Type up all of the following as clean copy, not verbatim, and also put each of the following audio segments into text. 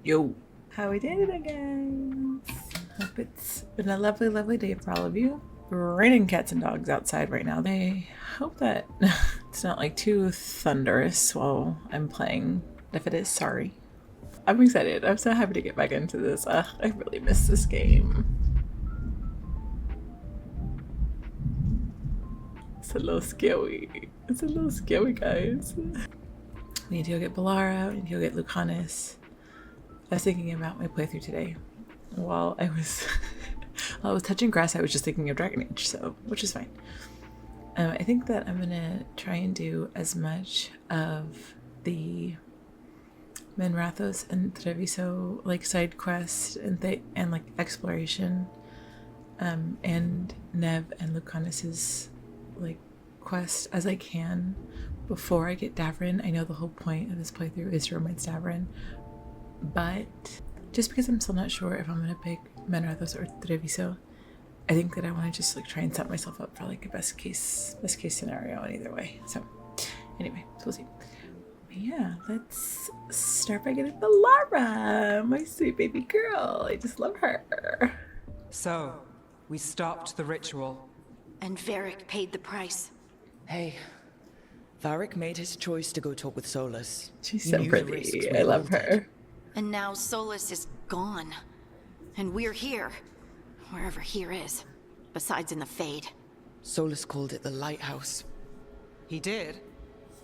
Yo. How we did it again. Hope it's been a lovely, lovely day for all of you. Raining cats and dogs outside right now. I hope that it's not like too thunderous while I'm playing. If it is, sorry. I'm excited. I'm so happy to get back into this. I really miss this game. It's a little scary. It's a little scary, guys. We need to go get Balara. We need to go get Lucanis. I was thinking about my playthrough today. While I was touching grass, I was just thinking of Dragon Age, so which is fine. I think that I'm gonna try and do as much of the Menrathos and Treviso like side quest and like exploration, and Neve and Lucanis's like quest as I can before I get Davrin. I know the whole point of this playthrough is to romance Davrin, but just because I'm still not sure if I'm gonna pick Menrathos or Treviso, I think that I want to just like try and set myself up for like a best case scenario in either way. So anyway, so we'll see. But yeah, let's start by getting Balara, my sweet baby girl. I just love her. So, we stopped the ritual. And Varric paid the price. Hey, Varric made his choice to go talk with Solas. She's so pretty. I love her. And now Solas is gone. And we're here. Wherever here is. Besides in the Fade. Solas called it the Lighthouse. He did?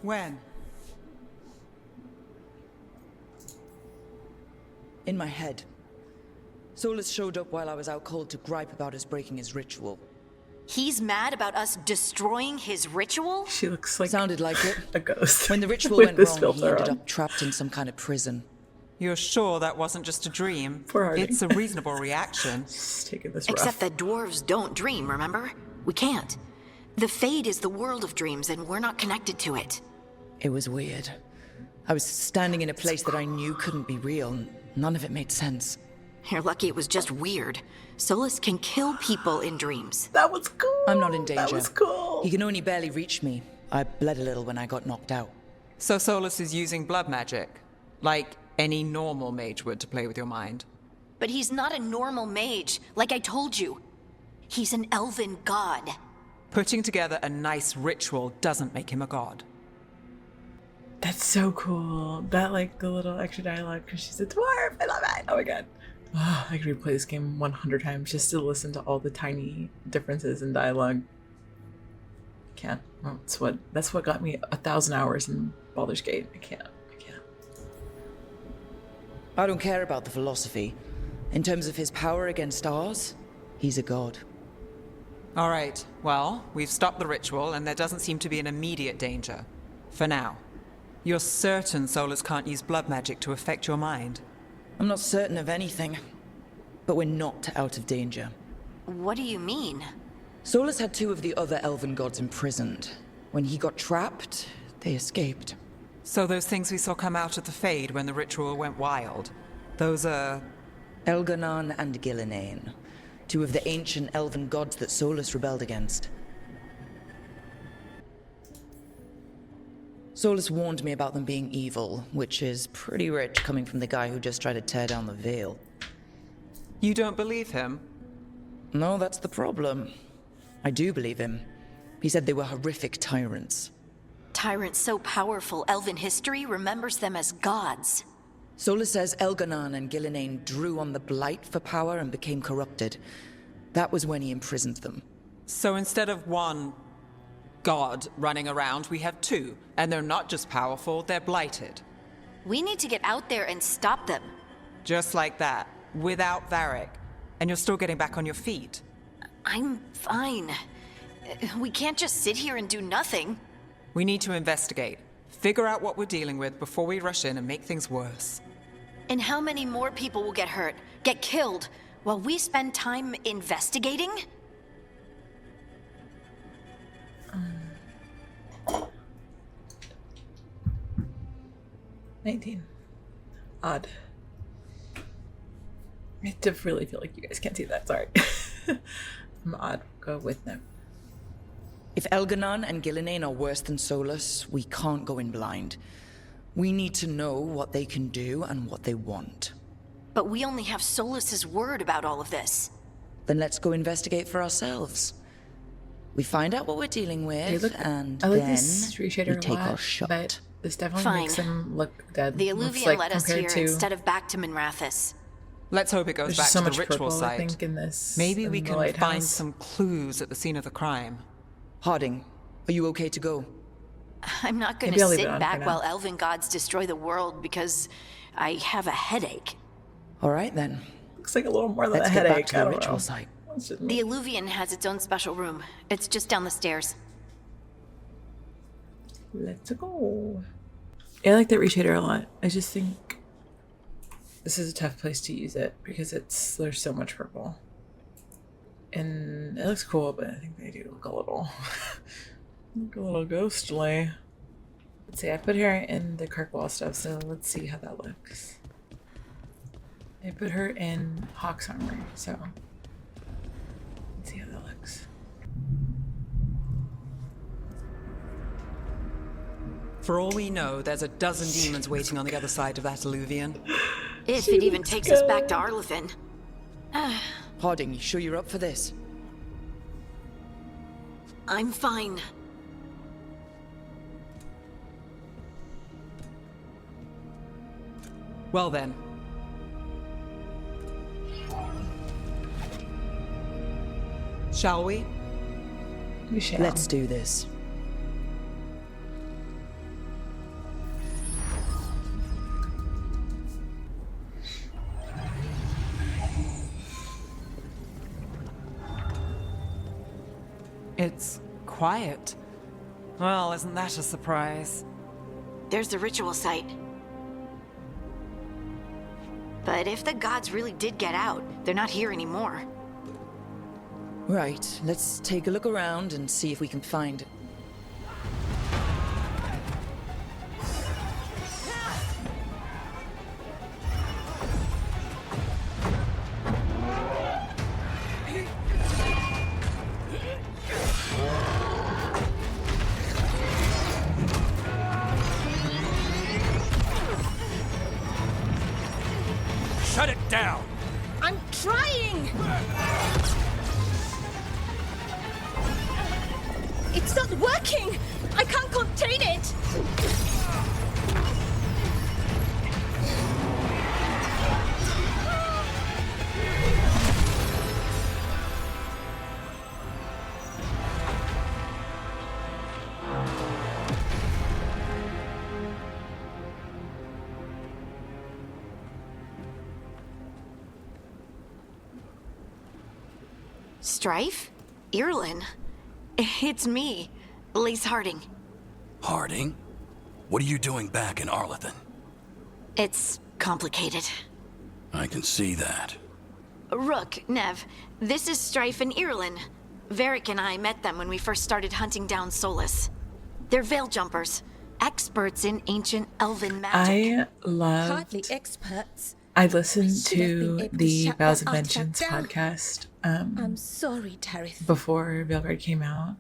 When? In my head. Solas showed up while I was out cold to gripe about us breaking his ritual. He's mad about us destroying his ritual? She looks like sounded like it. A ghost. When the ritual went wrong, he ended on. up trapped in some kind of prison. You're sure that wasn't just a dream? Poor Harding. It's a reasonable reaction. Just taking this rough. Except that dwarves don't dream, remember? We can't. The Fade is the world of dreams, and we're not connected to it. It was weird. I was standing in a place that I knew couldn't be real. None of it made sense. You're lucky it was just weird. Solas can kill people in dreams. That was cool. I'm not in danger. That was cool. He can only barely reach me. I bled a little when I got knocked out. So Solas is using blood magic? Like any normal mage would to play with your mind? But he's not a normal mage, like I told you. He's an elven god. Putting together a nice ritual doesn't make him a god. That's so cool. That like the little extra dialogue because she's a dwarf. I love it. Oh my god. Oh, I could replay this game 100 times just to listen to all the tiny differences in dialogue. Can't. That's what got me 1,000 hours in Baldur's Gate. I can't. I don't care about the philosophy. In terms of his power against ours, he's a god. All right, well, we've stopped the ritual and there doesn't seem to be an immediate danger. For now. You're certain Solas can't use blood magic to affect your mind? I'm not certain of anything, but we're not out of danger. What do you mean? Solas had 2 of the other elven gods imprisoned. When he got trapped, they escaped. So those things we saw come out of the Fade when the ritual went wild, those are... Elganon and Gillinane, 2 of the ancient elven gods that Solas rebelled against. Solas warned me about them being evil, which is pretty rich coming from the guy who just tried to tear down the Veil. You don't believe him? No, that's the problem. I do believe him. He said they were horrific tyrants. Tyrants so powerful, elven history remembers them as gods. Solas says Elganon and Gillinane drew on the Blight for power and became corrupted. That was when he imprisoned them. So instead of one god running around, we have 2, and they're not just powerful, they're blighted. We need to get out there and stop them. Just like that, without Varric, and you're still getting back on your feet. I'm fine. We can't just sit here and do nothing. We need to investigate, figure out what we're dealing with before we rush in and make things worse. And how many more people will get hurt, get killed, while we spend time investigating? 19. Odd. I just really feel like you guys can't see that. Sorry. I'm odd. Go with them. If Elganon and Gillinane are worse than Solas, we can't go in blind. We need to know what they can do and what they want. But we only have Solas's word about all of this. Then let's go investigate for ourselves. We find out what we're dealing with, and I like then this reshader we a take lot, our shot. but this definitely Fine. makes him look dead. The Looks Illuvian like led us compared here to, instead of back to Minrathous. Let's hope it goes there's back just so to the much ritual purple, I site. think, in this. Maybe in we the can Lighthouse. find some clues at the scene of the crime. Harding, are you okay to go? I'm not going Maybe I'll to leave it sit on back for now. while elven gods destroy the world because I have a headache. All right then. Looks like a little more than Let's a get headache. back to I the don't ritual know. site. It's just The me. Illuvian has its own special room. It's just down the stairs. Let's go. I like that reshader a lot. I just think this is a tough place to use it because there's so much purple. And it looks cool, but I think they do look a little ghostly. Let's see, I put her in the Kirkwall stuff, so let's see how that looks. I put her in Hawk's armor, so let's see how that looks. For all we know, there's a dozen demons waiting on the other side of that Illuvian. If it even takes us back to Arlethan. Harding, you sure you're up for this? I'm fine. Well then. Shall we? We shall. Let's do this. It's quiet. Well, isn't that a surprise? There's the ritual site. But if the gods really did get out, they're not here anymore. Right, let's take a look around and see if we can find... Shut it down! I'm trying! It's not working! I can't contain it! Strife? Irlin? It's me, Lace Harding. Harding? What are you doing back in Arlethan? It's complicated. I can see that. Rook, Neve, this is Strife and Irlin. Varric and I met them when we first started hunting down Solas. They're veil jumpers, experts in ancient elven magic. Hardly experts. I listened should have been to able to the shut Vows that of artifact Vengeance down. podcast I'm sorry, Tarith. before Veilguard came out.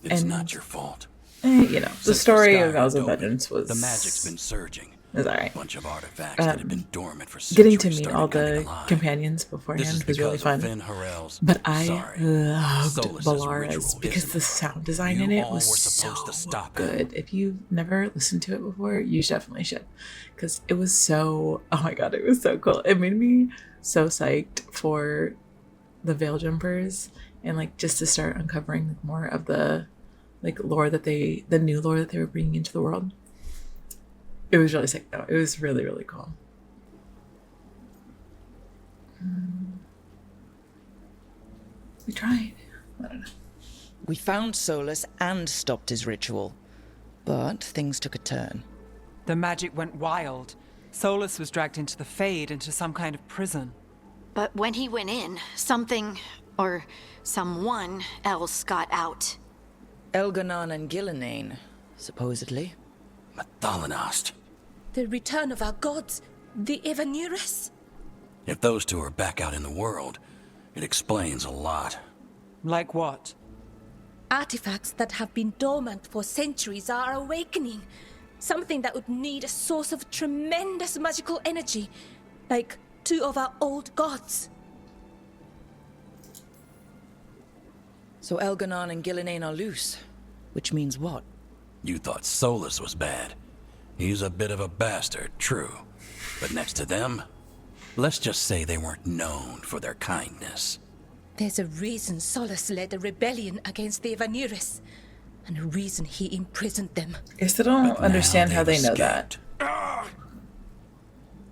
It's And- not your fault. You know, the Since story sky of Vows of opened, Vengeance was... The magic's been surging. It was alright. A bunch of artifacts that had been dormant for centuries Getting to meet started all coming the alive. companions This beforehand is was really because fun. of Vin Harel's But I sorry. loved Solas's Valara's ritual because isn't the it? sound design in You it all was were supposed so to stop him. good. If you've never listened to it before, you definitely should. Because it was so, oh my god, it was so cool. It made me so psyched for the Veil Jumpers and like just to start uncovering more of the like lore that the new lore that they were bringing into the world. It was really sick though. It was really, really cool. We tried. I don't know. We found Solas and stopped his ritual. But things took a turn. The magic went wild. Solas was dragged into the Fade, into some kind of prison. But when he went in, something, or someone else got out. Elganon and Gillenane, supposedly. Mathalanost. The return of our gods, the Evanurus. If those two are back out in the world, it explains a lot. Like what? Artifacts that have been dormant for centuries are awakening. Something that would need a source of tremendous magical energy, like two of our old gods. So Elganon and Gillenane are loose, which means what? You thought Solas was bad. He's a bit of a bastard, true. But next to them, let's just say they weren't known for their kindness. There's a reason Solas led a rebellion against the Vanirus, and a reason he imprisoned them. I still don't But understand now how they they've know that. escaped.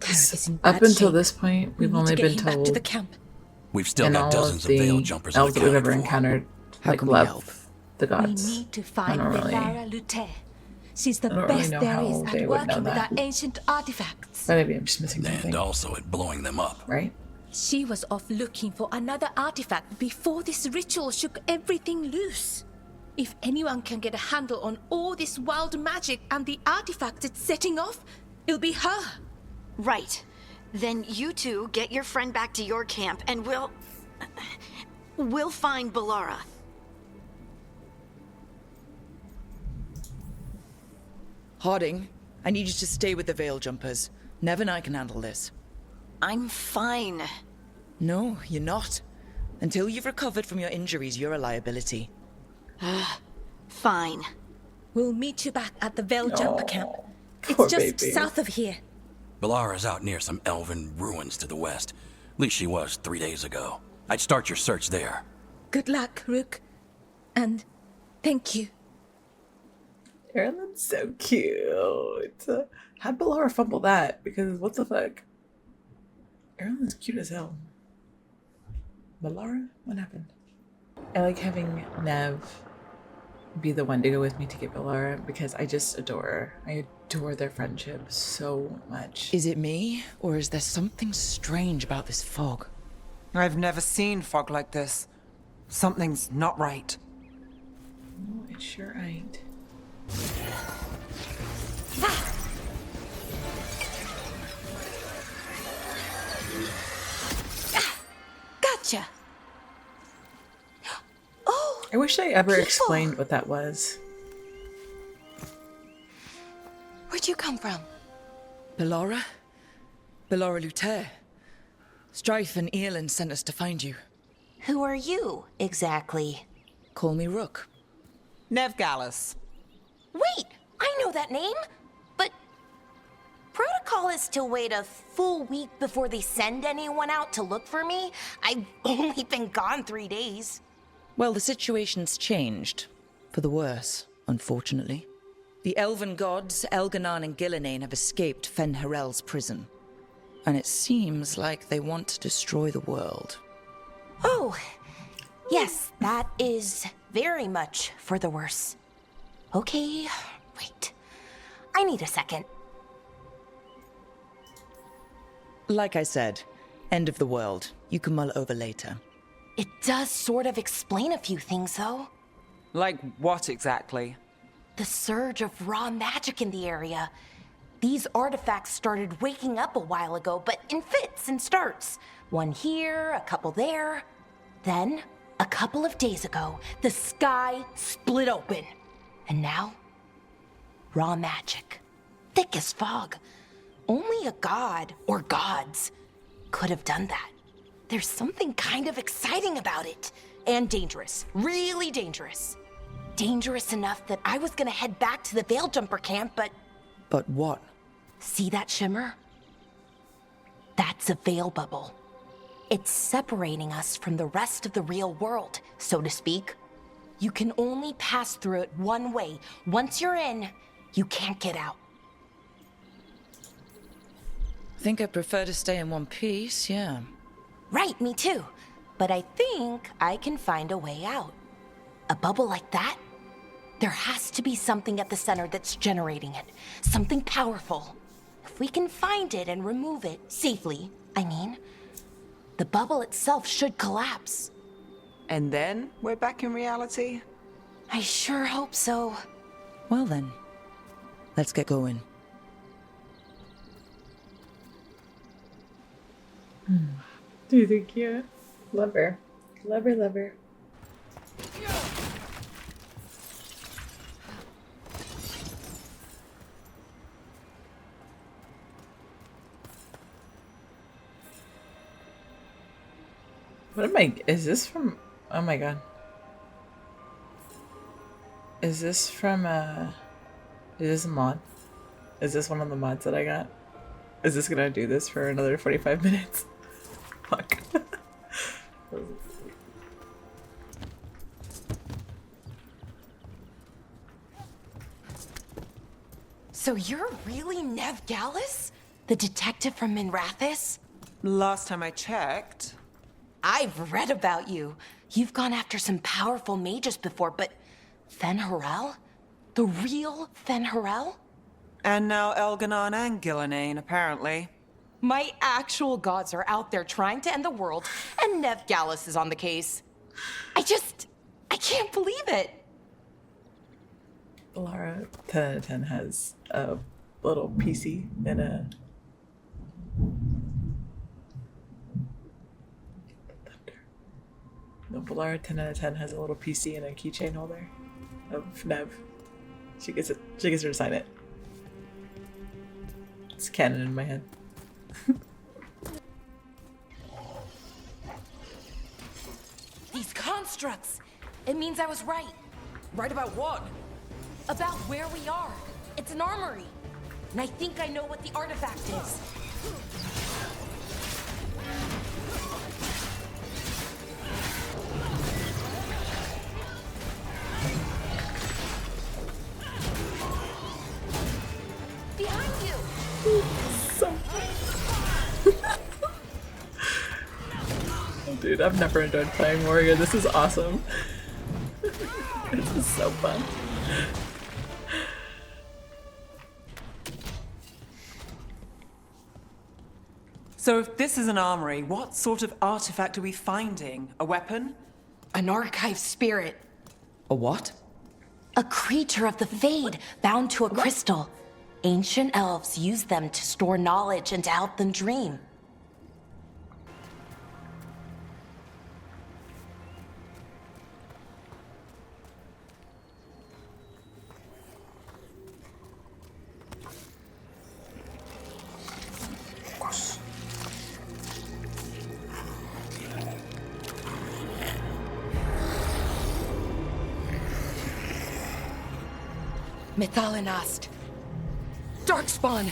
Cleric is in Up bad until shape. this point, We we've need only to get been him back to told the camp. We've still and got all dozens of of the veil jumpers elves that we've ever unaccounted for. encountered, How like can we love help? the We gods. need to find don't really- Veilguard Lute. She's the I don't really best know there how is they at would know working with that. our ancient artifacts. But maybe I'm just missing And something, also at blowing them up. right? She was off looking for another artifact before this ritual shook everything loose. If anyone can get a handle on all this wild magic and the artifacts it's setting off, it'll be her. Right. Then you two get your friend back to your camp and we'll find Balara. Harding, I need you to stay with the veil jumpers. Neve and I can handle this. I'm fine. No, you're not. Until you've recovered from your injuries, you're a liability. Fine. We'll meet you back at the Veil Jumper camp. poor It's just baby. south of here. Balara's out near some elven ruins to the west. At least she was 3 days ago. I'd start your search there. Good luck, Rook. And thank you. Ireland's so cute. How'd Balara fumble that? Because what the fuck? Ireland's cute as hell. Balara? What happened? I like having Neve be the one to go with me to get Balara because I just adore her. I adore their friendship so much. Is it me, or is there something strange about this fog? I've never seen fog like this. Something's not right. No, it sure ain't. Gotcha. Oh, I wish I ever People. explained what that was. where'd you come from? Balara? Balara Lute. Strife and Earlin sent us to find you. Who are you, exactly? Call me Rook. Neve Gallus. Wait, I know that name, but protocol is to wait a full week before they send anyone out to look for me. I've only been gone 3 days. Well, the situation's changed. For the worse, unfortunately. The elven gods, Elganon and Gillenane, have escaped Fen'Harel's prison. And it seems like they want to destroy the world. Oh, yes, that is very much for the worse. Okay, wait. I need a second. Like I said, end of the world. You can mull over later. It does sort of explain a few things, though. Like what exactly? The surge of raw magic in the area. These artifacts started waking up a while ago, but in fits and starts. One here, a couple there. Then, a couple of days ago, the sky split open. And now, raw magic. Thick as fog. Only a god, or gods, could have done that. There's something kind of exciting about it. And dangerous. Really dangerous. Dangerous enough that I was gonna head back to the Veil Jumper camp, but But what? see that shimmer? That's a veil bubble. It's separating us from the rest of the real world, so to speak. You can only pass through it one way. Once you're in, you can't get out. Think I prefer to stay in one piece, yeah. Right, me too. But I think I can find a way out. A bubble like that? There has to be something at the center that's generating it. Something powerful. If we can find it and remove it safely, I mean, the bubble itself should collapse. And then we're back in reality? I sure hope so. Well then, let's get going. Do you think cute? Love her. Love her, love her. What am I? Is this from? Oh my god. Is this from is this a mod? Is this one of the mods that I got? Is this gonna do this for another 45 minutes? Fuck. So you're really Neve Gallus? The detective from Minrathis? Last time I checked. I've read about you. You've gone after some powerful mages before, but Fen'Harel? The real Fen'Harel? And now Elganon and Gillinane, apparently. My actual gods are out there trying to end the world, and Neve Gallus is on the case. I can't believe it. Lara 10 out of 10 has a little PC and a no, Lara 10 out of 10 has a little PC and a keychain holder of Neve. She gets her to sign it. It's canon in my head. These constructs! It means I was right. Right about what? About where we are. It's an armory. And I think I know what the artifact is. Behind you! So oh, dude, I've never enjoyed playing Warrior. This is awesome. This is so fun. So if this is an armory, what sort of artifact are we finding? A weapon? An archive spirit. A what? A creature of the Fade, bound to a crystal. Ancient elves used them to store knowledge and to help them dream. Methalinast. Darkspawn.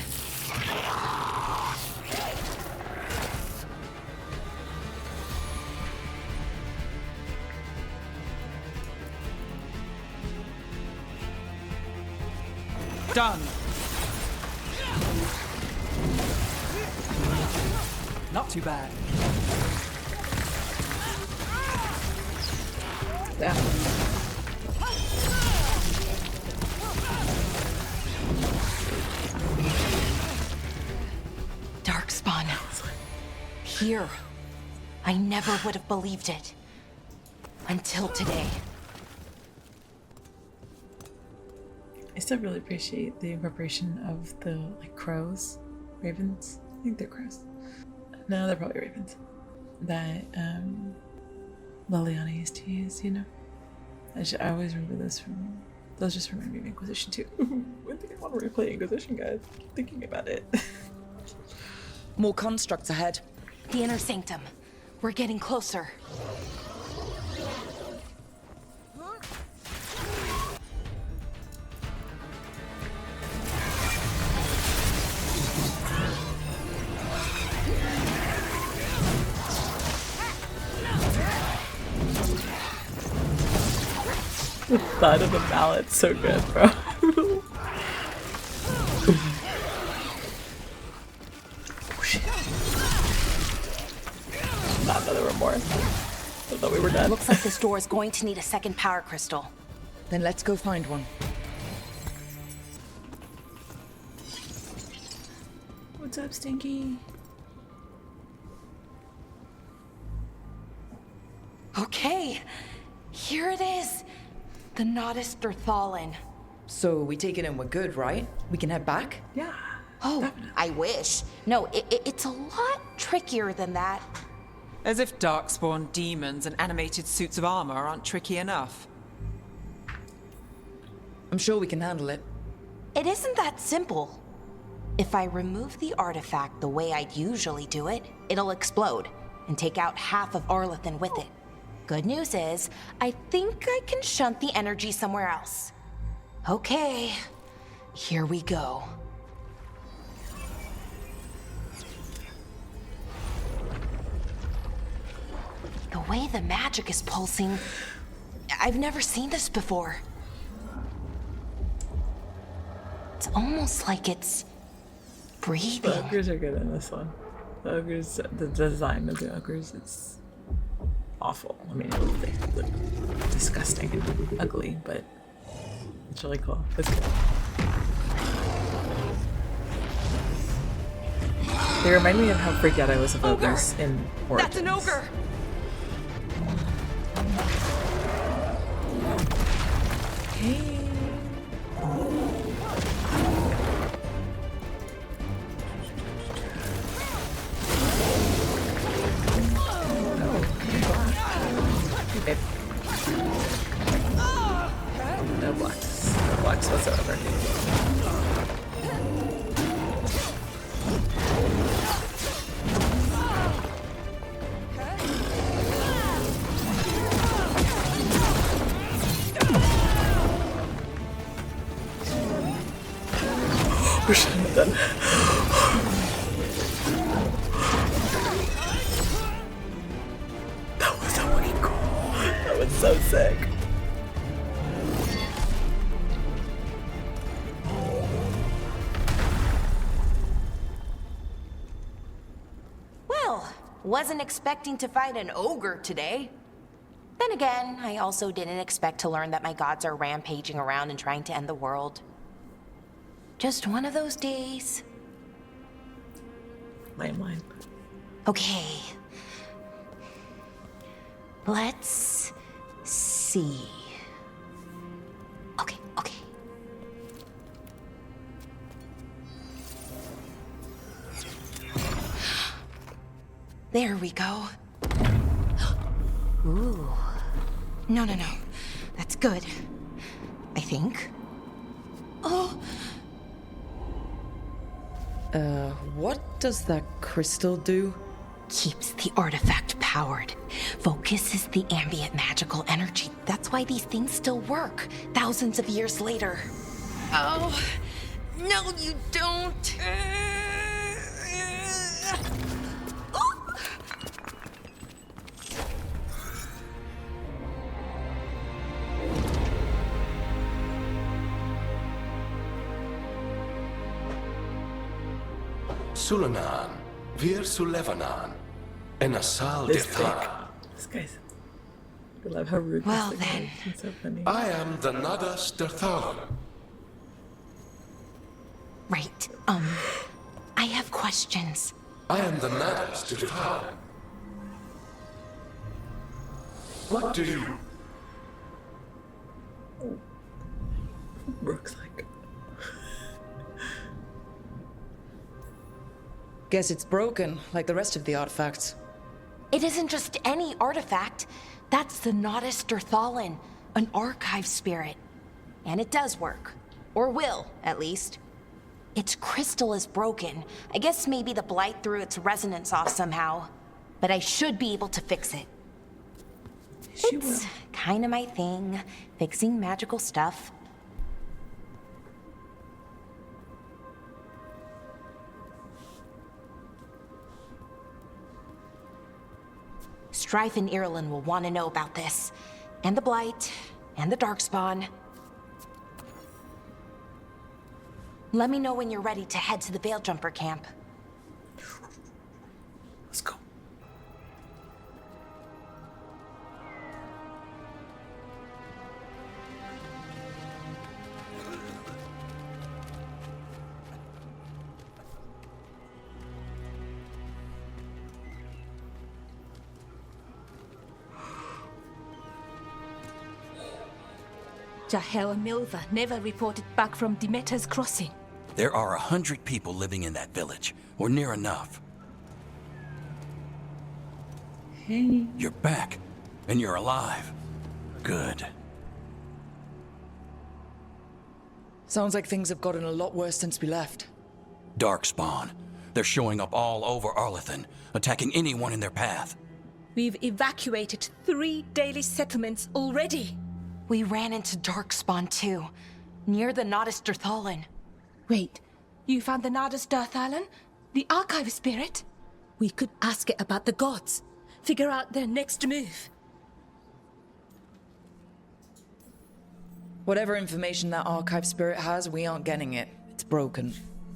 Done. Not too bad. Yeah. Darkspawn. Here. I never would have believed it. Until today. I still really appreciate the incorporation of the like crows, ravens. I think they're crows. No, they're probably ravens. That Liliana used to use, you know. I always remember those from. Those just remind me of Inquisition too. I think I want to replay Inquisition, guys. Keep thinking about it. More constructs ahead. The inner sanctum. We're getting closer. The thud of the mallet's so good, bro. Not another remorse. I thought we were done. Looks like this door is going to need a second power crystal. Then let's go find one. What's up, Stinky? Okay, here it is. The Nodus Derthalin. So we take it and we're good, right? We can head back? Yeah. Oh, I wish. No, it's a lot trickier than that. As if darkspawn demons and animated suits of armor aren't tricky enough. I'm sure we can handle it. It isn't that simple. If I remove the artifact the way I'd usually do it, it'll explode. and take out half of Arlethan with it. Good news is, I think I can shunt the energy somewhere else. Okay, here we go. The way the magic is pulsing, I've never seen this before. It's almost like it's breathing. The ogres are good in this one. The ogres, the design of the ogres is awful. I mean, they look disgusting and ugly, but it's really cool. It's good. They remind me of how freaked out I was of ogres in Origins. That's an ogre! Hey. Okay. No blocks. No blocks whatsoever. Wish I had done. That was so fucking cool. That was so sick. Well, wasn't expecting to fight an ogre today. Then again, I also didn't expect to learn that my gods are rampaging around and trying to end the world. Just one of those days. Landline. Okay. Let's see. Okay. There we go. Ooh. No. That's good. I think. Oh. What does that crystal do? Keeps the artifact powered. Focuses the ambient magical energy. That's why these things still work, thousands of years later. Oh, no you don't. Sulanan, Vir Sulevanan, and Asal This Dithara. This guy's. I love how rude Well, this thing then. is. It's so funny. I am the Nadas Dirthalan. Right, I have questions. I am the Nadas Dirthalan. What do you... Rook's like. Guess it's broken, like the rest of the artifacts. It isn't just any artifact. That's the Nadas Dirthalan, an archive spirit. And it does work. Or will, at least. Its crystal is broken. I guess maybe the blight threw its resonance off somehow. But I should be able to fix it. She will. It's kind of my thing, fixing magical stuff. Strife and Ireland will want to know about this. And the Blight, and the Darkspawn. Let me know when you're ready to head to the Veilguard camp. Let's go. Jahel and Milva never reported back from Demeter's crossing. There are 100 people living in that village, or near enough. Hey. You're back, and you're alive. Good. Sounds like things have gotten a lot worse since we left. Darkspawn. They're showing up all over Arlethan, attacking anyone in their path. We've evacuated 3 daily settlements already. We ran into Darkspawn too, near the Nodus Dirthalan. Wait, you found the Nodus Dirthalan? The archive spirit? We could ask it about the gods. Figure out their next move. Whatever information that archive spirit has, we aren't getting it. It's broken.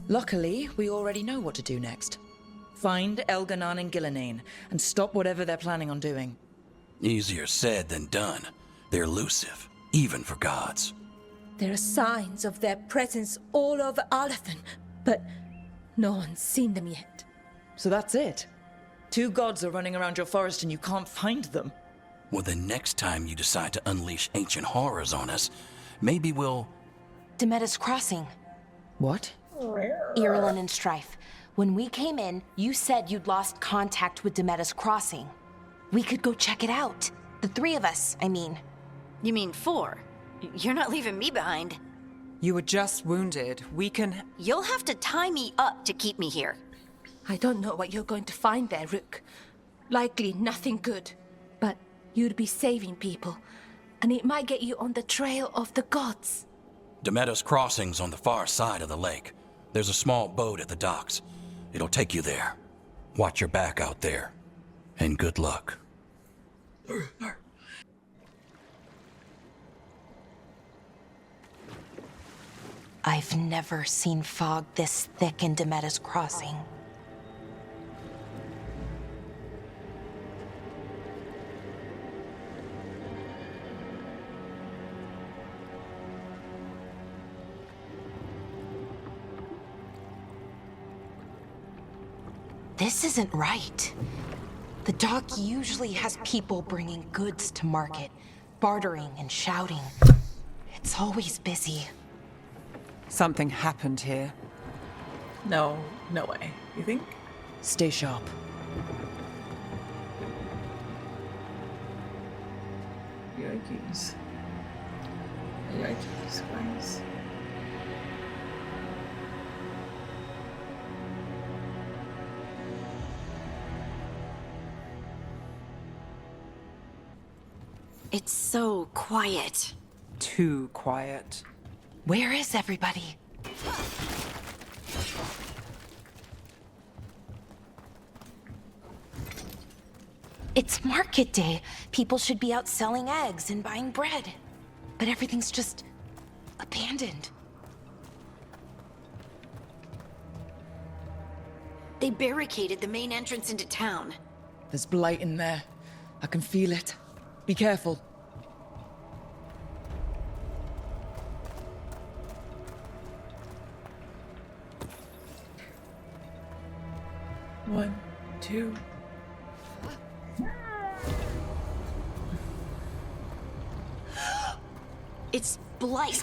Luckily, we already know what to do next. Find Elganan and Gillinane, and stop whatever they're planning on doing. Easier said than done. They're elusive, even for gods. There are signs of their presence all over Arlethan, but no one's seen them yet. So that's it? 2 gods are running around your forest and you can't find them? Well, the next time you decide to unleash ancient horrors on us, maybe we'll... Demeda's Crossing. What? Irulan and Strife. When we came in, you said you'd lost contact with Demeda's Crossing. We could go check it out. The 3 of us, I mean. You mean 4? You're not leaving me behind. You were just wounded. We can... You'll have to tie me up to keep me here. I don't know what you're going to find there, Rook. Likely nothing good. But you'd be saving people, and it might get you on the trail of the gods. Demeda's Crossing's on the far side of the lake. There's a small boat at the docks. It'll take you there. Watch your back out there. And good luck. I've never seen fog this thick in Demeda's Crossing. This isn't right. The dock usually has people bringing goods to market, bartering and shouting. It's always busy. Something happened here. No, no way. You think? Stay sharp. Yikes. Yikes, guys. It's so quiet. Too quiet. Where is everybody? It's market day. People should be out selling eggs and buying bread. But everything's just abandoned. They barricaded the main entrance into town. There's blight in there. I can feel it. Be careful. One, two. It's blight.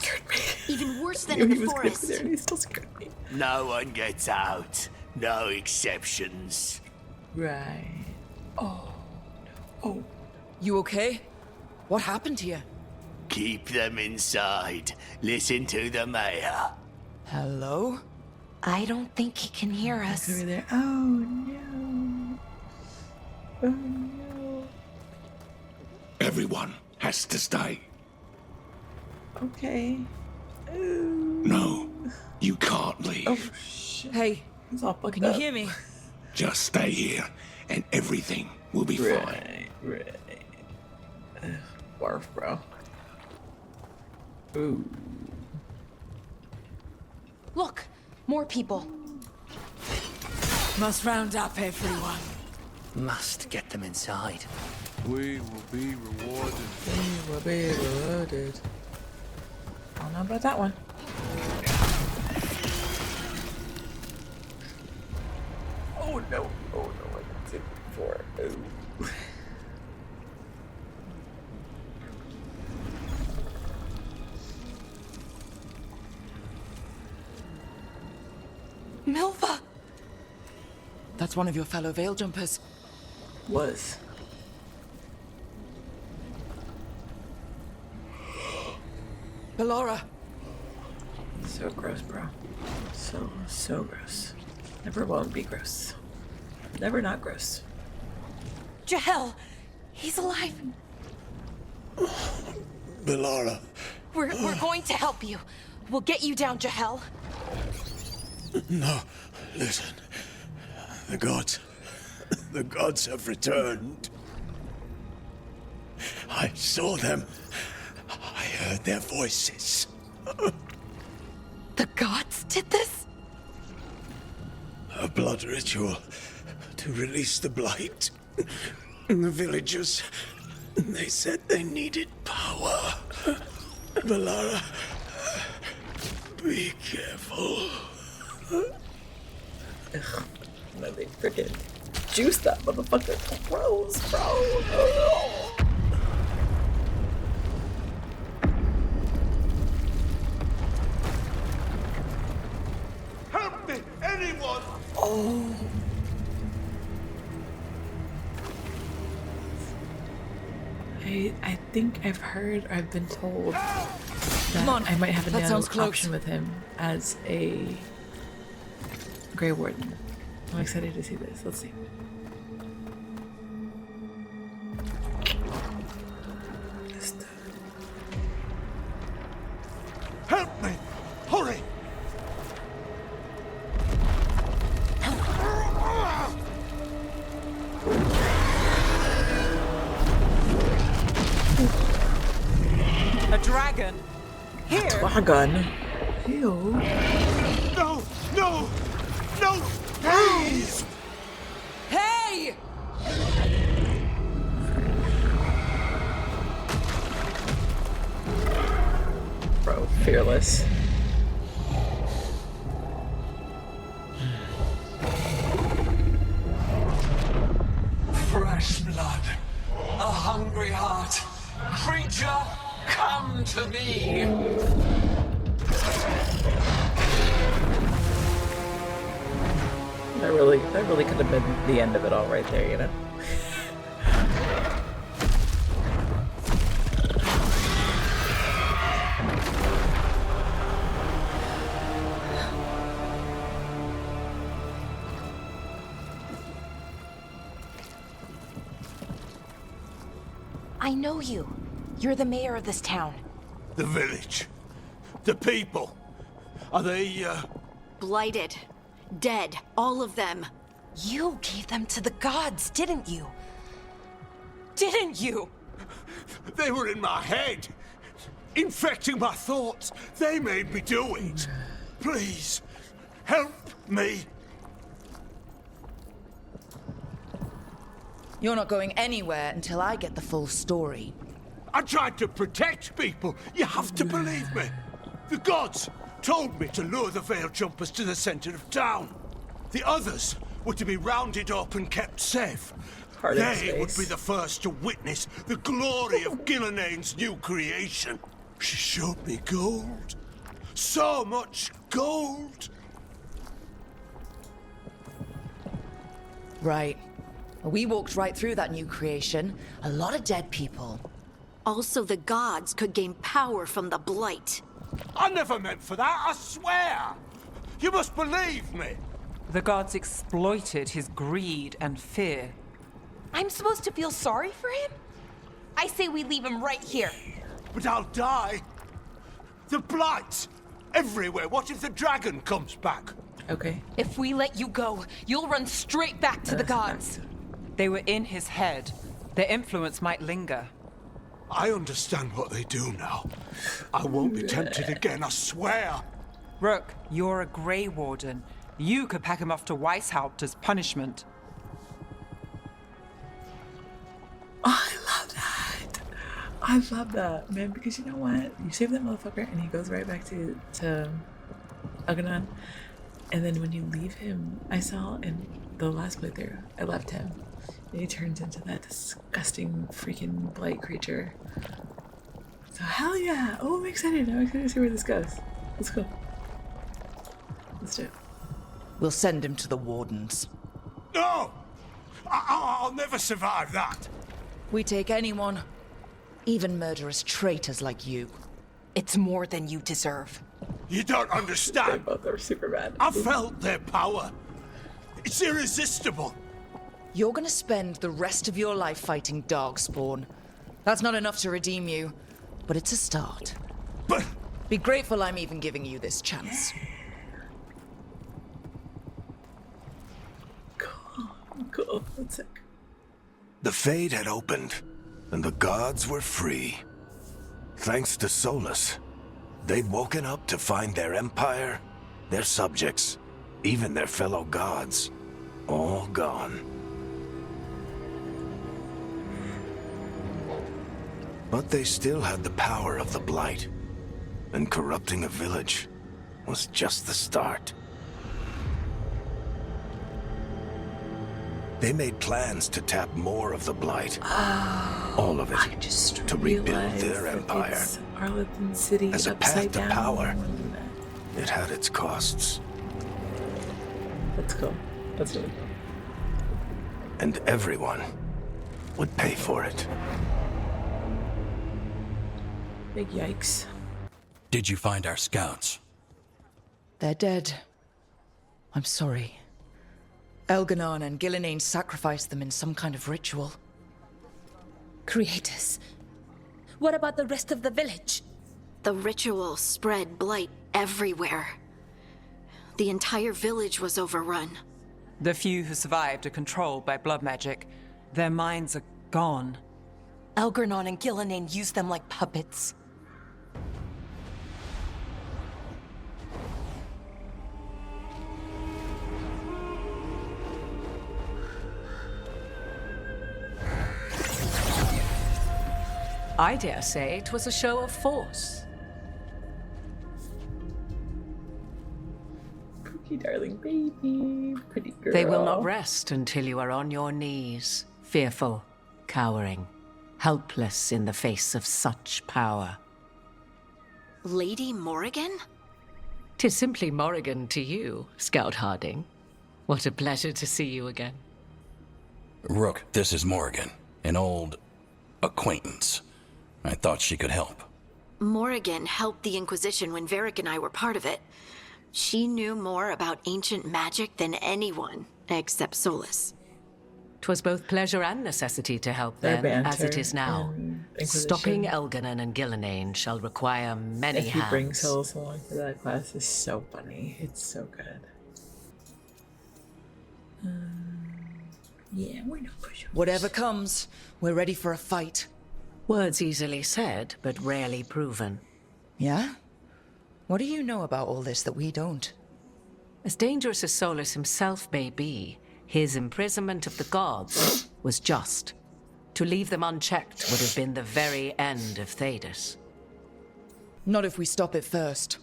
Even worse than He in the was gonna go forest. there and he still scared me. No one gets out. No exceptions. Right. Oh. No. Oh. You okay? What happened here? Keep them inside. Listen to the mayor. Hello? I don't think he can hear Over us. there. Oh no. Oh no. Everyone has to stay. Okay. Ooh. No, you can't leave. Oh shit. Hey, It's all fucked can you up. hear me? Just stay here, and everything will be fine. Right. Ugh, barf, bro. Ooh. Look, more people. Must round up everyone. Must get them inside. We will be rewarded. We will be rewarded. I don't know about that one. Oh no. Oh no, I didn't see it before. Ooh. Milva! That's one of your fellow veil jumpers. Was. Ballora! So gross, bro. So gross. Never won't be gross. Never not gross. Jahel, he's alive. Belara. We're going to help you. We'll get you down, Jahel. No, listen. The gods have returned. I saw them. I heard their voices. The gods did this? A blood ritual to release the blight. The villagers, they said they needed power. Belara, be careful. Ugh, no, they freaking juice that motherfucker. Gross, bro. Oh. Help me, anyone! Oh. I think I've heard or I've been told that I might have a nano option with him as a Grey Warden. I'm excited to see this. Let's see. Help me! Hurry! A dragon! Here! Dragon? Ew. No! No! No! Please! Hey! Bro, fearless. Fresh blood, a hungry heart. Creature, come to me. That really could have been the end of it all right there, you know? I know you. You're the mayor of this town. The village. The people. Are they, Blighted. Dead. All of them. You gave them to the gods, didn't you? Didn't you? They were in my head. Infecting my thoughts. They made me do it. Please, help me. You're not going anywhere until I get the full story. I tried to protect people. You have to believe me. The gods told me to lure the Veil Jumpers to the center of town. The others were to be rounded up and kept safe. They would be the first to witness the glory of Gilnenane's new creation. She showed me gold. So much gold. Right. We walked right through that new creation. A lot of dead people. Also, the gods could gain power from the blight. I never meant for that, I swear! You must believe me! The gods exploited his greed and fear. I'm supposed to feel sorry for him? I say we leave him right here. But I'll die. The blight! Everywhere. What if the dragon comes back? Okay. If we let you go, you'll run straight back to the gods. They were in his head. Their influence might linger. I understand what they do now. I won't be tempted again, I swear. Rook, you're a Grey Warden. You could pack him off to Weishaupt as punishment. Oh, I love that. I love that, man, because you know what? You save that motherfucker and he goes right back to Aganon. And then when you leave him, I saw in the last playthrough, I left him. And he turns into that disgusting freaking blight creature. So hell yeah. Oh, I'm excited. I'm excited to see where this goes. Let's go. Let's do it. We'll send him to the Wardens. No! I'll never survive that. We take anyone, even murderous traitors like you. It's more than you deserve. You don't understand. They both are super bad. I felt their power. It's irresistible. You're gonna spend the rest of your life fighting Darkspawn. That's not enough to redeem you, but it's a start. But... Be grateful I'm even giving you this chance. Cool. That's sick. The Fade had opened, and the gods were free. Thanks to Solas, they'd woken up to find their empire, their subjects, even their fellow gods, all gone. But they still had the power of the Blight, and corrupting a village was just the start. They made plans to tap more of the Blight. All of it. To rebuild their empire. Arlington City as a path to power, it had its costs. That's cool. That's really cool. And everyone would pay for it. Big yikes. Did you find our scouts? They're dead. I'm sorry. Elganon and Gillinane sacrificed them in some kind of ritual. Creators. What about the rest of the village? The ritual spread blight everywhere. The entire village was overrun. The few who survived are controlled by blood magic. Their minds are gone. Elganon and Gillinane used them like puppets. I dare say it was a show of force. Cookie darling baby, pretty girl. They will not rest until you are on your knees, fearful, cowering, helpless in the face of such power. Lady Morrigan? 'Tis simply Morrigan to you, Scout Harding. What a pleasure to see you again. Rook, this is Morrigan, an old acquaintance. I thought she could help. Morrigan helped the Inquisition when Varric and I were part of it. She knew more about ancient magic than anyone, except Solas. 'Twas both pleasure and necessity to help Their then, as banter it is now. and Inquisition. Stopping Elganon and Gillinane shall require many If you hands. bring Solas along for that class, is so funny. It's so good. Yeah, we're not pushing. Whatever comes, we're ready for a fight. Words easily said, but rarely proven. Yeah? What do you know about all this that we don't? As dangerous as Solas himself may be, his imprisonment of the gods was just. To leave them unchecked would have been the very end of Thedas. Not if we stop it first.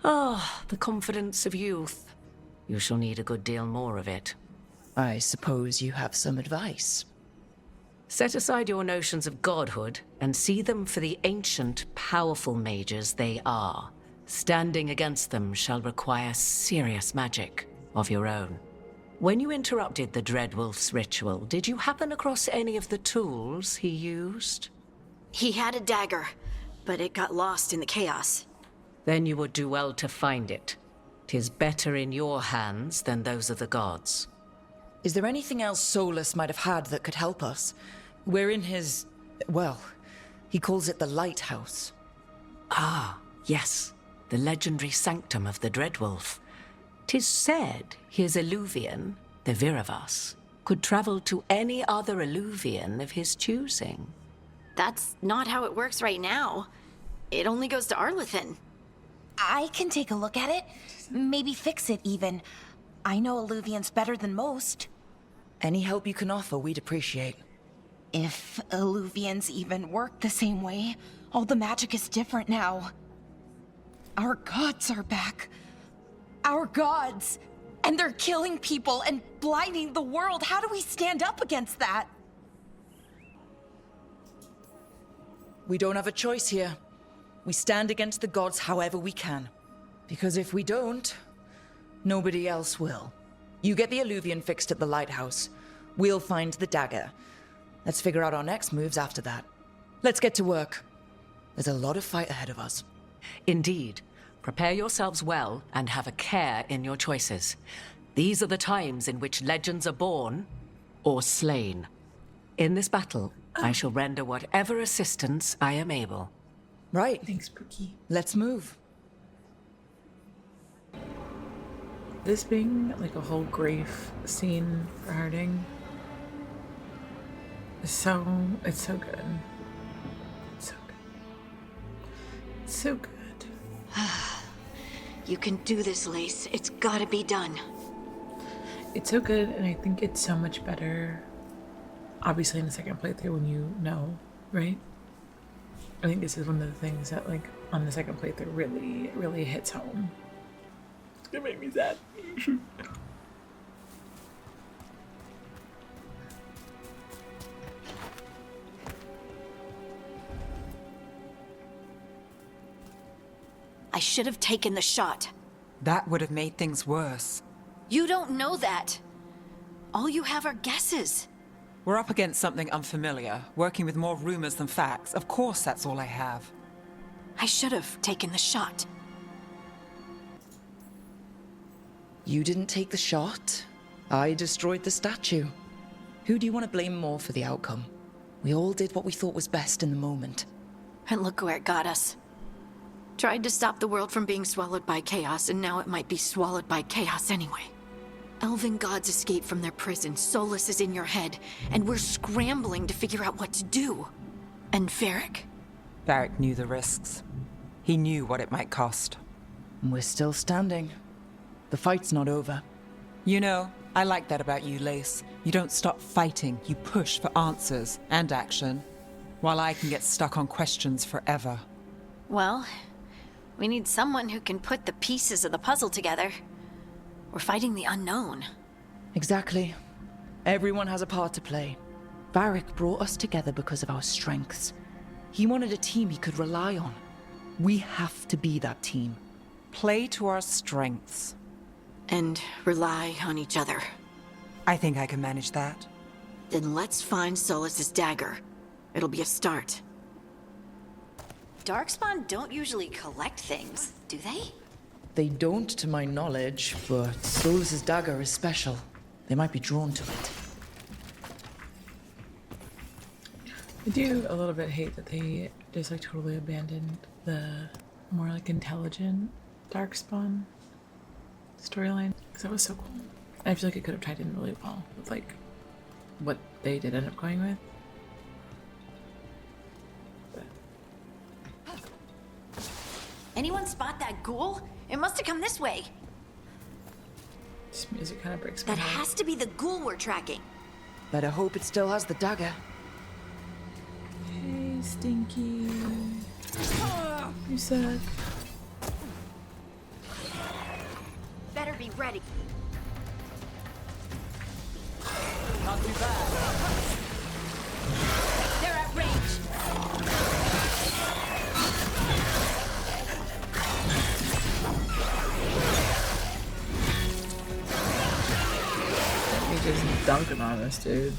Ah, the confidence of youth. You shall need a good deal more of it. I suppose you have some advice. Set aside your notions of godhood and see them for the ancient, powerful mages they are. Standing against them shall require serious magic of your own. When you interrupted the Dreadwolf's ritual, did you happen across any of the tools he used? He had a dagger, but it got lost in the chaos. Then you would do well to find it. 'Tis better in your hands than those of the gods. Is there anything else Solas might have had that could help us? We're in his... well, he calls it the Lighthouse. Ah, yes. The legendary sanctum of the Dreadwolf. 'Tis said his Illuvian, the Viravas, could travel to any other Illuvian of his choosing. That's not how it works right now. It only goes to Arlithin. I can take a look at it. Maybe fix it, even. I know Illuvians better than most. Any help you can offer, we'd appreciate. If Illuvians even work the same way, all the magic is different now. Our gods are back. Our gods! And they're killing people and blinding the world. How do we stand up against that? We don't have a choice here. We stand against the gods however we can. Because if we don't, nobody else will. You get the Illuvian fixed at the Lighthouse. We'll find the dagger. Let's figure out our next moves after that. Let's get to work. There's a lot of fight ahead of us. Indeed. Prepare yourselves well and have a care in your choices. These are the times in which legends are born or slain. In this battle, I shall render whatever assistance I am able. Right. Thanks, Pookie. Let's move. This being like a whole grief scene for Harding is so good. It's so good. It's so good. You can do this, Lace. It's gotta be done. It's so good, and I think it's so much better, obviously, in the second playthrough when you know, right? I think this is one of the things that, like, on the second playthrough really hits home. It's gonna make me sad. I should have taken the shot. That would have made things worse. You don't know that. All you have are guesses. We're up against something unfamiliar, working with more rumors than facts. Of course that's all I have. I should have taken the shot. You didn't take the shot. I destroyed the statue. Who do you want to blame more for the outcome? We all did what we thought was best in the moment. And look where it got us. Tried to stop the world from being swallowed by chaos, and now it might be swallowed by chaos anyway. Elven gods escaped from their prison, Solas is in your head, and we're scrambling to figure out what to do. And Varric? Varric knew the risks. He knew what it might cost. We're still standing. The fight's not over. You know, I like that about you, Lace. You don't stop fighting, you push for answers and action, while I can get stuck on questions forever. Well, we need someone who can put the pieces of the puzzle together. We're fighting the unknown. Exactly. Everyone has a part to play. Varric brought us together because of our strengths. He wanted a team he could rely on. We have to be that team. Play to our strengths. And rely on each other. I think I can manage that. Then let's find Solas's dagger. It'll be a start. Darkspawn don't usually collect things, do they? They don't, to my knowledge, but Solas's dagger is special. They might be drawn to it. I do a little bit hate that they just like totally abandoned the more like intelligent Darkspawn storyline, because that was so cool. I feel like it could have tied in really well with like what they did end up going with. Anyone spot that ghoul? It must have come this way. This music kind of breaks my That heart. has to be the ghoul we're tracking. Better hope it still has the dagger. Hey, Stinky. You suck. Better be ready. Not too bad. They're at range. He's just dunking on us, dude.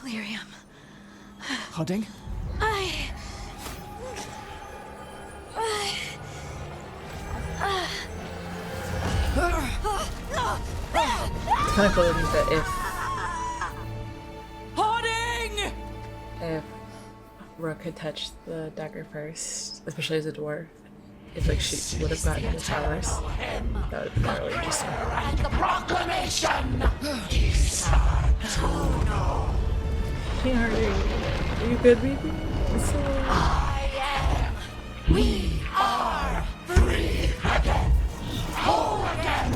Lyrium. Harding? It's kind of cool to think that if Rook had touched the dagger first, especially as a dwarf, if like she would have gotten the powers, that would be really interesting. And the proclamation is to know. Hey, Harding, are you good, baby? I am. We are free again. Whole again.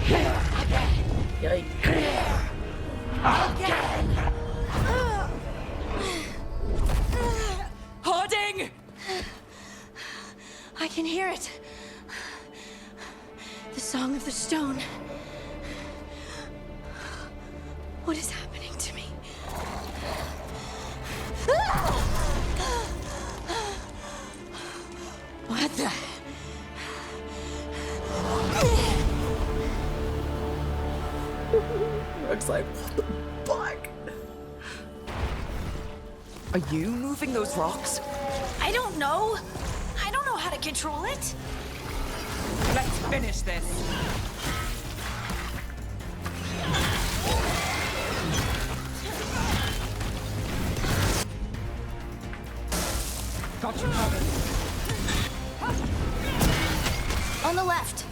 Here again. Yikes. Here again. Harding! I can hear it. The Song of the Stone. What is happening to me? What the? like, what the fuck? Are you moving those rocks? I don't know. I don't know how to control it. Let's finish this. Got you covered. On the left.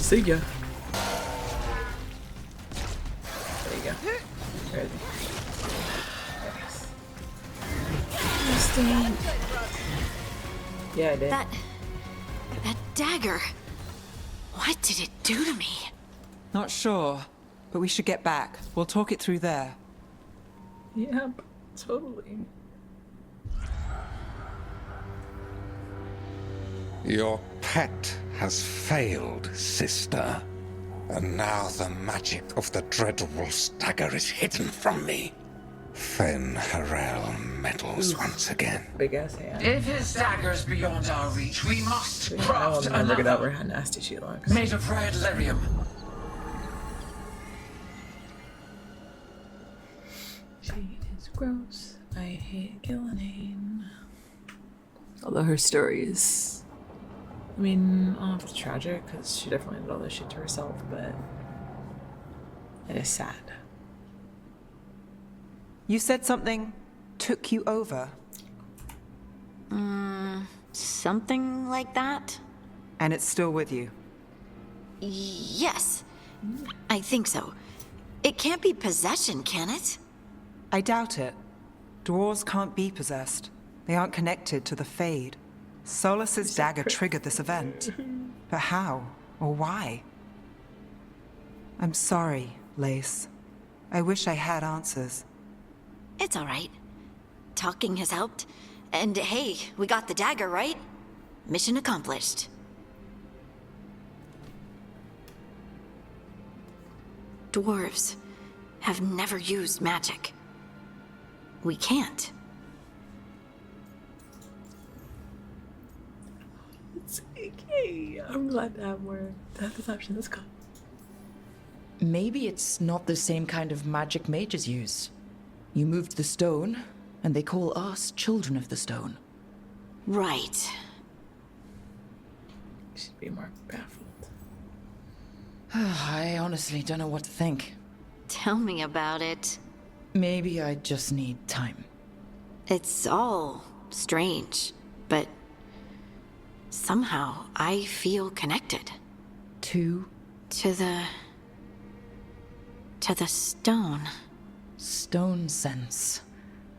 See ya. There you go. Where is he? There he is. Yeah, I did. That dagger. What did it do to me? Not sure, but we should get back. We'll talk it through there. Yeah, totally. Your pet has failed, sister. And now the magic of the Dreadwolf's dagger is hidden from me. Fen'Harel meddles once again. Big ass hand. If his dagger's beyond our reach, we must I craft will never get over another. how nasty she looks. Made of red lyrium. She is gross. I hate Gillenane. Although her story is, I mean, I don't know if it's tragic, because she definitely did all this shit to herself, but it is sad. You said something took you over. Something like that? And it's still with you. Yes. I think so. It can't be possession, can it? I doubt it. Dwarves can't be possessed. They aren't connected to the Fade. Solas's dagger triggered this event. But how? Or why? I'm sorry, Lace. I wish I had answers. It's all right. Talking has helped. And hey, we got the dagger, right? Mission accomplished. Dwarves have never used magic. We can't. It's okay. I'm glad to have this option. Let's go. Maybe it's not the same kind of magic mages use. You moved the stone, and they call us children of the stone. Right. Should be more baffled. I honestly don't know what to think. Tell me about it. Maybe I just need time. It's all strange, but somehow I feel connected. To the stone. Stone sense.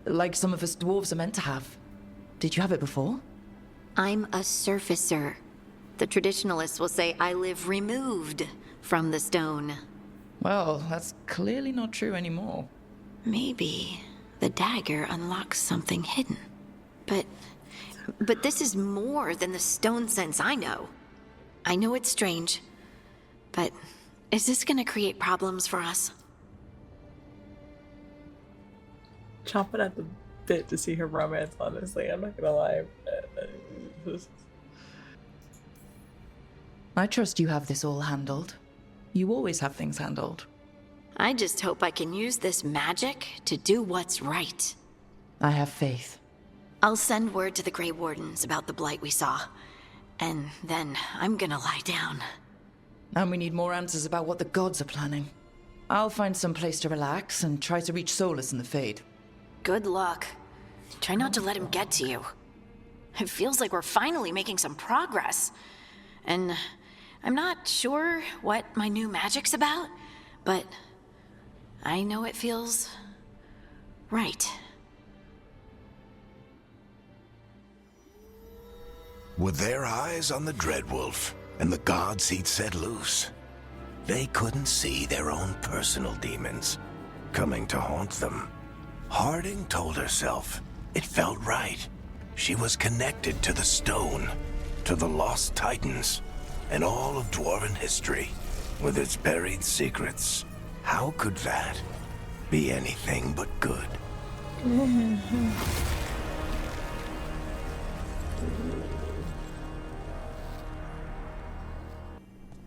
Like some of us dwarves are meant to have. Did you have it before? I'm a surfacer. The traditionalists will say I live removed from the stone. Well, that's clearly not true anymore. Maybe the dagger unlocks something hidden. But this is more than the stone sense I know. I know it's strange, but is this gonna create problems for us? Chomping at the bit to see her romance, honestly. I'm not gonna lie. I trust you have this all handled. You always have things handled. I just hope I can use this magic to do what's right. I have faith. I'll send word to the Grey Wardens about the blight we saw. And then I'm gonna lie down. And we need more answers about what the gods are planning. I'll find some place to relax and try to reach Solas in the Fade. Good luck. Try not to let him get to you. It feels like we're finally making some progress. And I'm not sure what my new magic's about, but I know it feels right. With their eyes on the Dreadwolf and the gods he'd set loose, they couldn't see their own personal demons coming to haunt them. Harding told herself it felt right. She was connected to the stone, to the lost titans, and all of dwarven history, with its buried secrets. How could that be anything but good?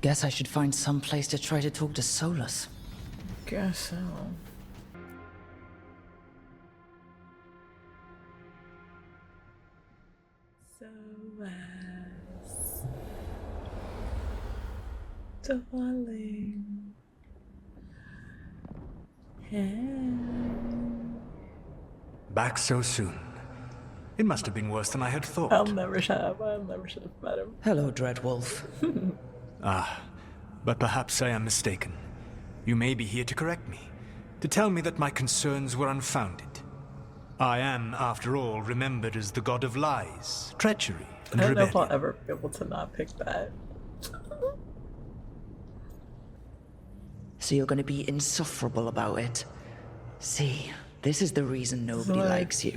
Guess I should find some place to try to talk to Solas. Guess so. Darling. Back so soon. It must have been worse than I had thought. I'll never shut up. I'll never should have met him. Hello, Dreadwolf. But perhaps I am mistaken. You may be here to correct me, to tell me that my concerns were unfounded. I am, after all, remembered as the god of lies, treachery, and I don't know rebellion. if I'll ever be able to not pick that. So you're going to be insufferable about it. See, this is the reason nobody likes you.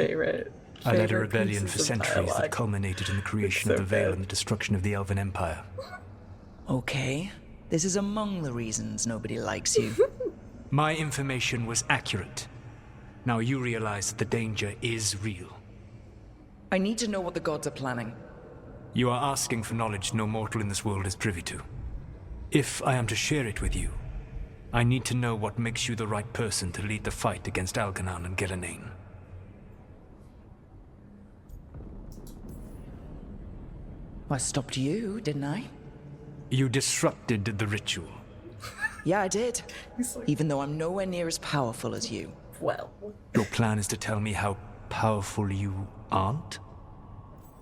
I led a rebellion for centuries that culminated in the creation of the Veil and the destruction of the Elven Empire. Okay, this is among the reasons nobody likes you. My information was accurate. Now you realize that the danger is real. I need to know what the gods are planning. You are asking for knowledge no mortal in this world is privy to. If I am to share it with you, I need to know what makes you the right person to lead the fight against Algernon and Gillenane. I stopped you, didn't I? You disrupted the ritual. Yeah, I did. Even though I'm nowhere near as powerful as you. Well. Your plan is to tell me how powerful you aren't?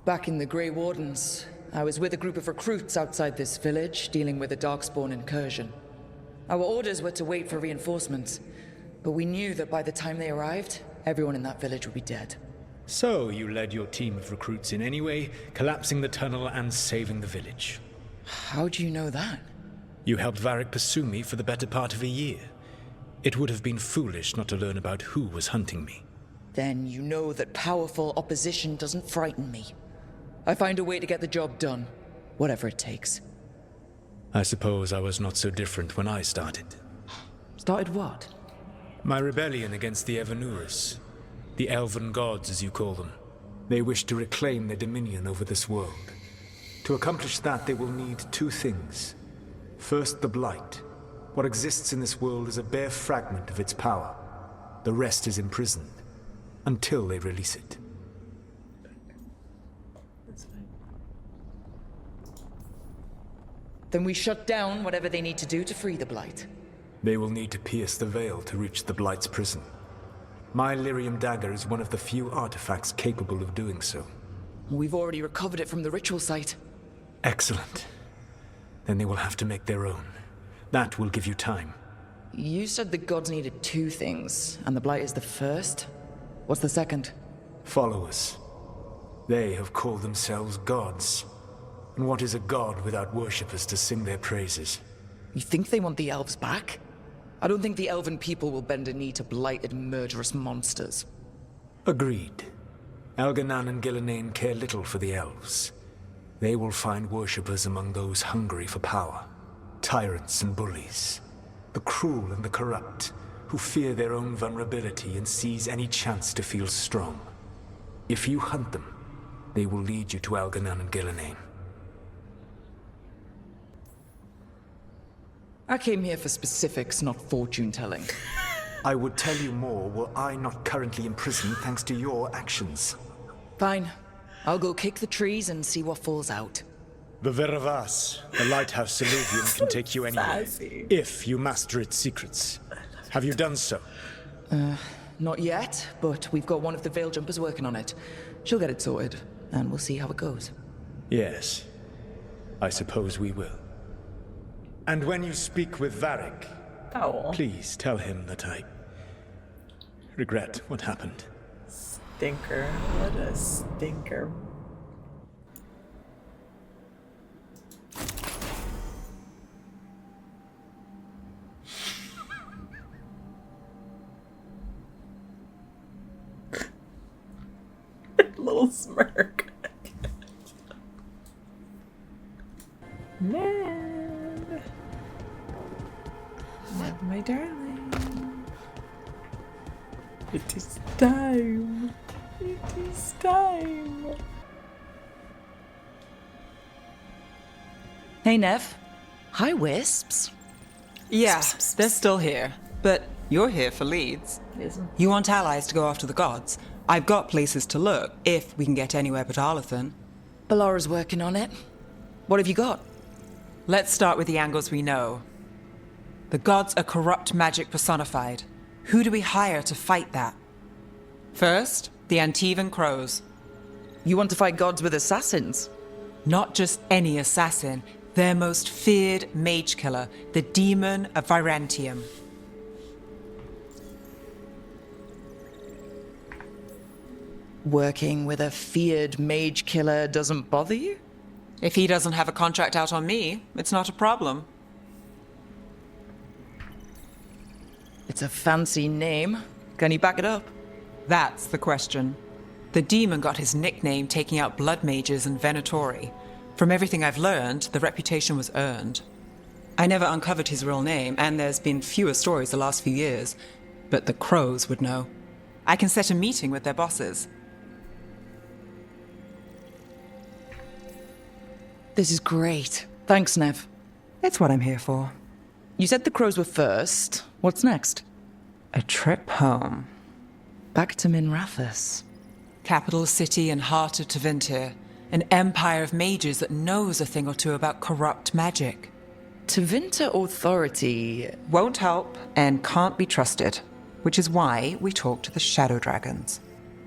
Back in the Grey Wardens, I was with a group of recruits outside this village, dealing with a Darkspawn incursion. Our orders were to wait for reinforcements, but we knew that by the time they arrived, everyone in that village would be dead. So you led your team of recruits in any way, collapsing the tunnel and saving the village. How do you know that? You helped Varric pursue me for the better part of a year. It would have been foolish not to learn about who was hunting me. Then you know that powerful opposition doesn't frighten me. I find a way to get the job done, whatever it takes. I suppose I was not so different when I started. Started what? My rebellion against the Evanurus. The Elven gods, as you call them. They wish to reclaim their dominion over this world. To accomplish that, they will need two things. First, the Blight. What exists in this world is a bare fragment of its power. The rest is imprisoned, until they release it. Then we shut down whatever they need to do to free the Blight. They will need to pierce the veil to reach the Blight's prison. My Lyrium dagger is one of the few artifacts capable of doing so. We've already recovered it from the ritual site. Excellent. Then they will have to make their own. That will give you time. You said the gods needed two things, and the Blight is the first? What's the second? Followers. They have called themselves gods. And what is a god without worshippers to sing their praises? You think they want the elves back? I don't think the elven people will bend a knee to blighted, murderous monsters. Agreed. Algernon and Gillenane care little for the elves. They will find worshippers among those hungry for power. Tyrants and bullies. The cruel and the corrupt, who fear their own vulnerability and seize any chance to feel strong. If you hunt them, they will lead you to Algernon and Gillenane. I came here for specifics, not fortune-telling. I would tell you more were I not currently imprisoned thanks to your actions. Fine. I'll go kick the trees and see what falls out. The Veravas, the Lighthouse Saluvium, can take you anywhere, if you master its secrets. Have you done so? Not yet, but we've got one of the Veil Jumpers working on it. She'll get it sorted, and we'll see how it goes. Yes. I suppose we will. And when you speak with Varric, please tell him that I regret what happened. Stinker. What a stinker. Little smirk. Neve. Neve, my darling. It is time. It is time. Hey, Neve. Hi, Wisps. Yeah, they're still here. But you're here for leads. You want allies to go after the gods? I've got places to look, if we can get anywhere but Arlathan. Ballara's working on it. What have you got? Let's start with the angles we know. The gods are corrupt magic personified. Who do we hire to fight that? First, the Antivan Crows. You want to fight gods with assassins? Not just any assassin, their most feared mage killer, the Demon of Virantium. Working with a feared mage killer doesn't bother you? If he doesn't have a contract out on me, it's not a problem. It's a fancy name. Can you back it up? That's the question. The demon got his nickname taking out blood mages and Venatori. From everything I've learned, the reputation was earned. I never uncovered his real name, and there's been fewer stories the last few years, but the Crows would know. I can set a meeting with their bosses. This is great. Thanks, Neve. That's what I'm here for. You said the Crows were first. What's next? A trip home. Back to Minrathous. Capital city and heart of Tevinter. An empire of mages that knows a thing or two about corrupt magic. Tevinter authority won't help and can't be trusted, which is why we talk to the Shadow Dragons.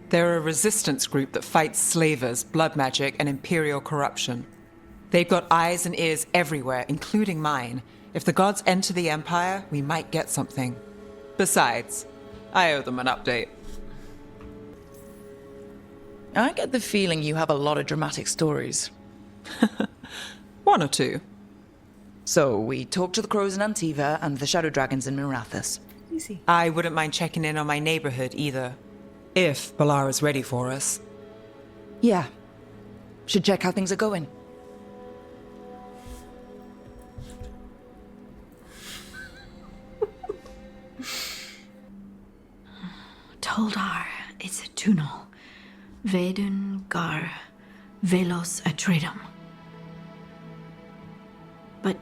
They're a resistance group that fights slavers, blood magic, and imperial corruption. They've got eyes and ears everywhere, including mine. If the gods enter the Empire, we might get something. Besides, I owe them an update. I get the feeling you have a lot of dramatic stories. One or two. So, we talk to the Crows in Antiva and the Shadow Dragons in Minrathous. Easy. I wouldn't mind checking in on my neighborhood either. If Ballara's ready for us. Yeah. Should check how things are going. Toldar is a tunal. Vedun gar velos atredum. But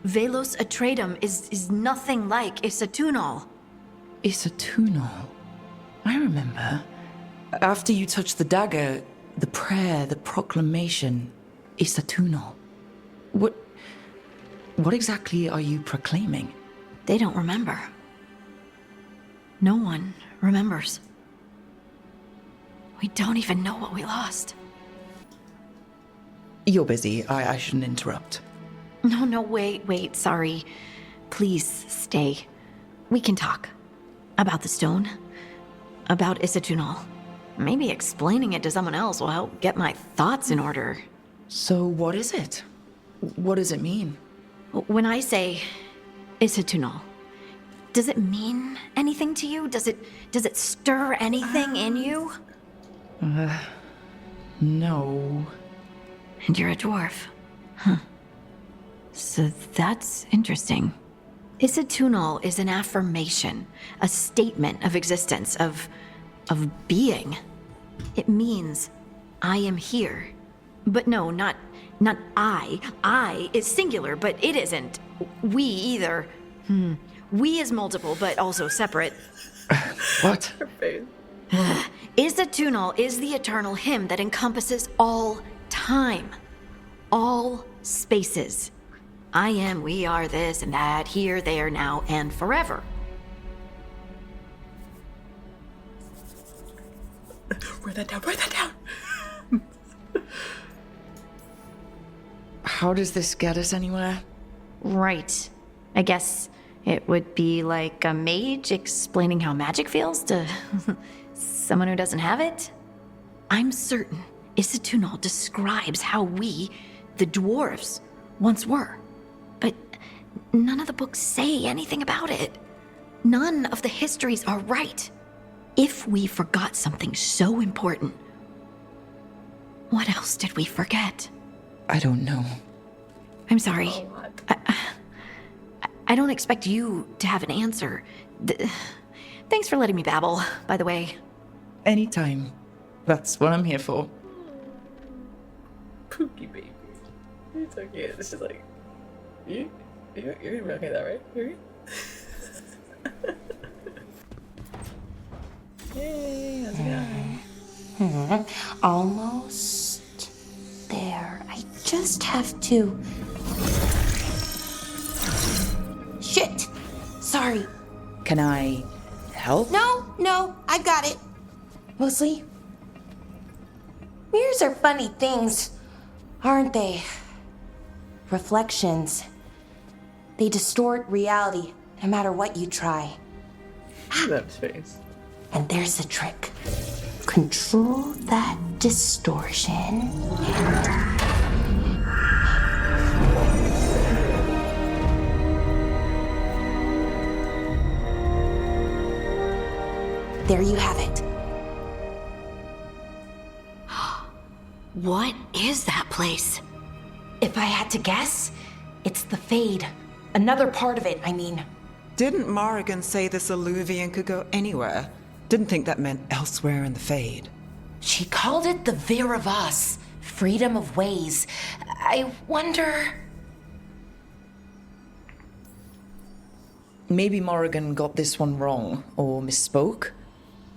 velos atredum is nothing like Isatunal. Isatunal? I remember. After you touched the dagger, the prayer, the proclamation, Isatunal. What exactly are you proclaiming? They don't remember. No one remembers. We don't even know what we lost. You're busy. I shouldn't interrupt. No, wait, sorry. Please stay. We can talk. About the stone. About Isatunal. Maybe explaining it to someone else will help get my thoughts in order. So what is it? What does it mean? When I say Isatunal, does it mean anything to you? Does it stir anything in you? No. And you're a dwarf. Huh. So that's interesting. Isatunal is an affirmation, a statement of existence, of being. It means, I am here. But no, not I. I is singular, but it isn't. We either. We is multiple, but also separate. What? Isatunal is the eternal hymn that encompasses all time. All spaces. I am, we are, this and that, here, there, now, and forever. Write that down. How does this get us anywhere? Right. I guess it would be like a mage explaining how magic feels to someone who doesn't have it. I'm certain Isatunal describes how we, the dwarves, once were. But none of the books say anything about it. None of the histories are right. If we forgot something so important, what else did we forget? I don't know. I'm sorry. I don't expect you to have an answer. Thanks for letting me babble, by the way. Anytime. That's what I'm here for. Pookie baby. It's okay. It's just like, You're gonna be okay though, right? You're good? Yay, how's it going? Almost there. I just have to... Shit! Sorry. Can I help? No, I've got it. Mostly, mirrors are funny things, aren't they? Reflections. They distort reality, no matter what you try. That face. And there's the trick. Control that distortion. There you have it. What is that place? If I had to guess, it's the Fade. Another part of it, I mean. Didn't Morrigan say this Illuvian could go anywhere? Didn't think that meant elsewhere in the Fade. She called it the Vir of Us, freedom of ways. I wonder... Maybe Morrigan got this one wrong, or misspoke.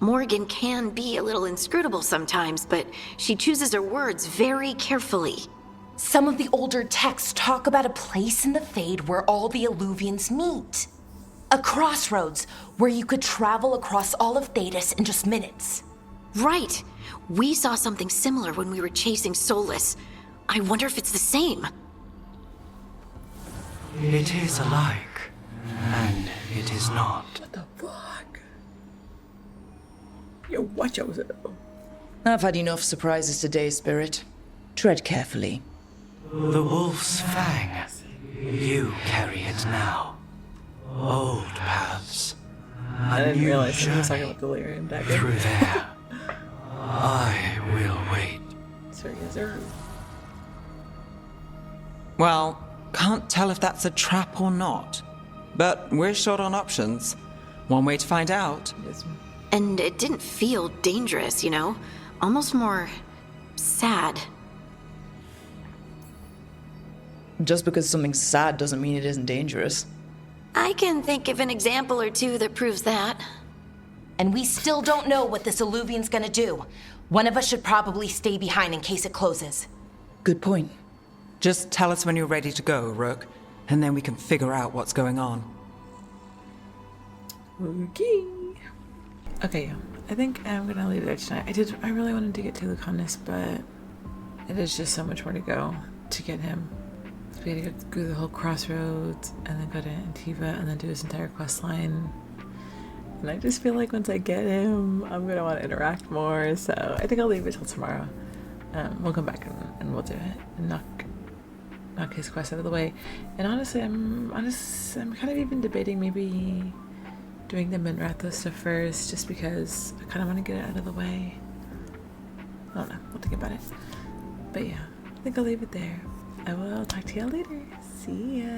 Morgan can be a little inscrutable sometimes, but she chooses her words very carefully. Some of the older texts talk about a place in the Fade where all the Illuvians meet. A crossroads where you could travel across all of Thedas in just minutes. Right. We saw something similar when we were chasing Solas. I wonder if it's the same. It is alike, and it is not. What the fuck? Yo, watch out. I've had enough surprises today, Spirit. Tread carefully. The wolf's fang. You carry it now. Old paths. I didn't new realize he was talking journey about delirium dagger. through there. I will wait. Sorry, yes, sir. Well, can't tell if that's a trap or not. But we're short on options. One way to find out. And it didn't feel dangerous, you know? Almost more sad. Just because something's sad doesn't mean it isn't dangerous. I can think of an example or two that proves that. And we still don't know what this Illuvian's gonna do. One of us should probably stay behind in case it closes. Good point. Just tell us when you're ready to go, Rook, and then we can figure out what's going on. Okay. Okay, I think I'm gonna leave it there tonight. I really wanted to get to Lucanis, but it is just so much more to go to get him. So we gotta go through the whole crossroads and then go to Antiva and then do his entire quest line. And I just feel like once I get him, I'm gonna want to interact more. So I think I'll leave it till tomorrow. We'll come back and we'll do it and knock his quest out of the way. And honestly, I'm kind of even debating maybe doing the Minrathos stuff first, just because I kind of want to get it out of the way. I don't know. We'll think about it. But yeah, I think I'll leave it there. I will talk to y'all later. See ya.